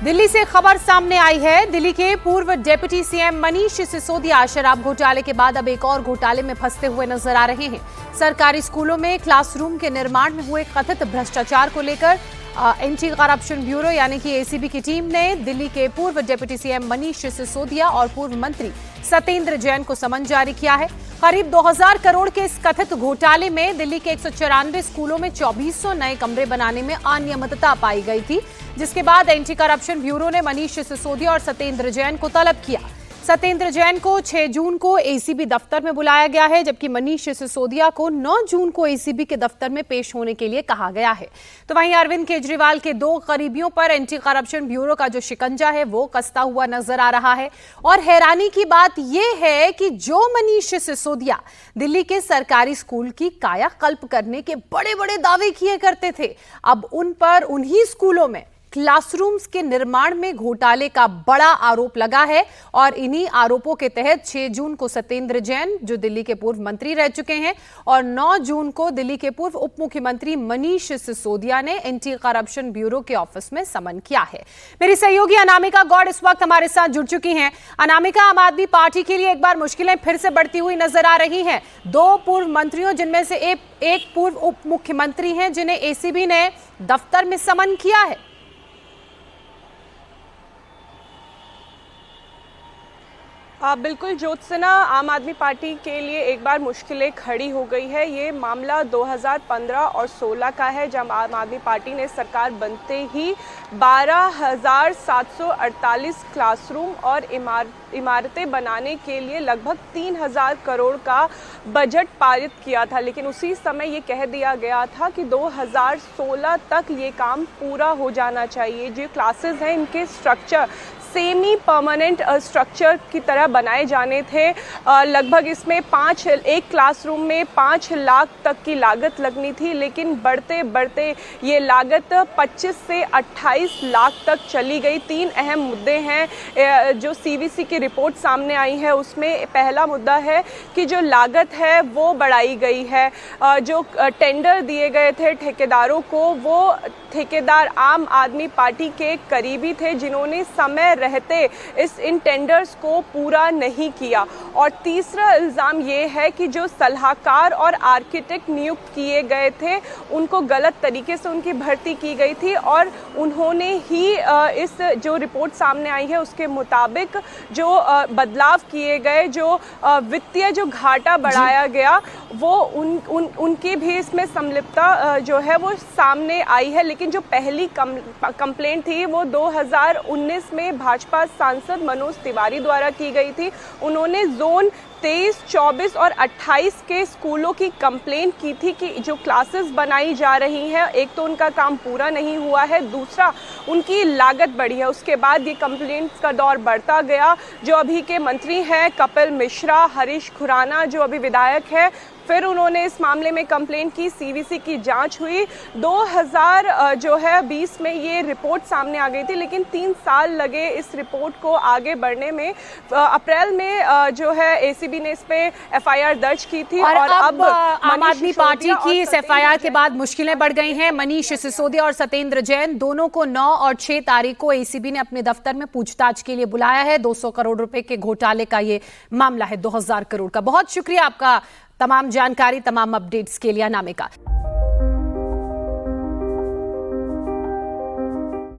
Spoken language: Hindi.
दिल्ली से खबर सामने आई है। दिल्ली के पूर्व डिप्टी सीएम मनीष सिसोदिया शराब घोटाले के बाद अब एक और घोटाले में फंसते हुए नजर आ रहे हैं। सरकारी स्कूलों में क्लासरूम के निर्माण में हुए कथित भ्रष्टाचार को लेकर एंटी करप्शन ब्यूरो यानी कि एसीबी की टीम ने दिल्ली के पूर्व डिप्टी सीएम मनीष सिसोदिया और पूर्व मंत्री सत्येंद्र जैन को समन जारी किया है। करीब 2000 करोड़ के इस कथित घोटाले में दिल्ली के 194 स्कूलों में 2400 नए कमरे बनाने में अनियमितता पाई गई थी, जिसके बाद एंटी करप्शन ब्यूरो ने मनीष सिसोदिया और सत्येंद्र जैन को तलब किया। सत्येंद्र जैन को 6 जून को एसीबी दफ्तर में बुलाया गया है, जबकि मनीष सिसोदिया को 9 जून को एसीबी के दफ्तर में पेश होने के लिए कहा गया है। तो वहीं अरविंद केजरीवाल के 2 करीबियों पर एंटी करप्शन ब्यूरो का जो शिकंजा है वो कसता हुआ नजर आ रहा है। और हैरानी की बात यह है कि जो मनीष सिसोदिया दिल्ली के सरकारी स्कूल की कायाकल्प करने के बड़े बड़े दावे किए करते थे, अब उन पर उन्हीं स्कूलों में क्लासरूम्स के निर्माण में घोटाले का बड़ा आरोप लगा है। और इन्हीं आरोपों के तहत 6 जून को सत्येंद्र जैन, जो दिल्ली के पूर्व मंत्री रह चुके हैं, और 9 जून को दिल्ली के पूर्व उप मुख्यमंत्री मनीष सिसोदिया ने एंटी करप्शन ब्यूरो के ऑफिस में समन किया है। मेरी सहयोगी अनामिका गौड़ इस वक्त हमारे साथ जुड़ चुकी हैं। अनामिका, आम आदमी पार्टी के लिए एक बार मुश्किलें फिर से बढ़ती हुई नजर आ रही हैं। 2 पूर्व मंत्रियों, जिनमें से एक पूर्व उप मुख्यमंत्री हैं, जिन्हें एसीबी ने दफ्तर में समन किया है। बिल्कुल ज्योत्सना, आम आदमी पार्टी के लिए एक बार मुश्किलें खड़ी हो गई है। ये मामला 2015 और 16 का है, जब आम आदमी पार्टी ने सरकार बनते ही 12,748 क्लासरूम और इमारतें बनाने के लिए लगभग 3,000 करोड़ का बजट पारित किया था। लेकिन उसी समय ये कह दिया गया था कि 2016 तक ये काम पूरा हो जाना चाहिए। जो क्लासेस हैं, इनके स्ट्रक्चर सेमी परमानेंट स्ट्रक्चर की तरह बनाए जाने थे। लगभग इसमें एक क्लासरूम में 5 लाख तक की लागत लगनी थी, लेकिन बढ़ते बढ़ते ये लागत 25 से 28 लाख तक चली गई। 3 अहम मुद्दे हैं जो सीवीसी की रिपोर्ट सामने आई है। उसमें पहला मुद्दा है कि जो लागत है वो बढ़ाई गई है। जो टेंडर दिए गए थे ठेकेदारों को, वो ठेकेदार आम आदमी पार्टी के करीबी थे, जिन्होंने समय रहते इन टेंडर्स को पूरा नहीं किया। और तीसरा इल्ज़ाम ये है कि जो सलाहकार और आर्किटेक्ट नियुक्त किए गए थे, उनको गलत तरीके से उनकी भर्ती की गई थी, और उन्होंने ही इस जो रिपोर्ट सामने आई है उसके मुताबिक जो बदलाव किए गए, जो वित्तीय जो घाटा बढ़ाया गया, वो उनकी भी इसमें संलिप्तता जो है वो सामने आई है। लेकिन जो पहली कंप्लेंट थी वो 2019 में भाजपा सांसद मनोज तिवारी द्वारा की गई थी। उन्होंने जोन 23, 24 और 28 के स्कूलों की कंप्लेंट की थी कि जो क्लासेस बनाई जा रही हैं, एक तो उनका काम पूरा नहीं हुआ है, दूसरा उनकी लागत बढ़ी है। उसके बाद ये कंप्लेंट्स का दौर बढ़ता गया। जो अभी के मंत्री हैं कपिल मिश्रा, हरीश खुराना जो अभी विधायक है, फिर उन्होंने इस मामले में कंप्लेंट की। सीवीसी की जांच हुई। 2020 में ये रिपोर्ट सामने आ गई थी, लेकिन 3 साल लगे इस रिपोर्ट को आगे बढ़ने में। अप्रैल में जो है एसीबी ने इस पे एफआईआर दर्ज की थी। और अब आम आदमी पार्टी की इस एफआईआर के बाद मुश्किलें बढ़ गई हैं। मनीष सिसोदिया और सत्येंद्र जैन दोनों को 9 और 6 तारीख को एसीबी ने अपने दफ्तर में पूछताछ के लिए बुलाया है। 200 करोड़ रुपए के घोटाले का ये मामला है, 2000 करोड़ का। बहुत शुक्रिया आपका तमाम जानकारी, तमाम अपडेट्स के लिए अनामिका।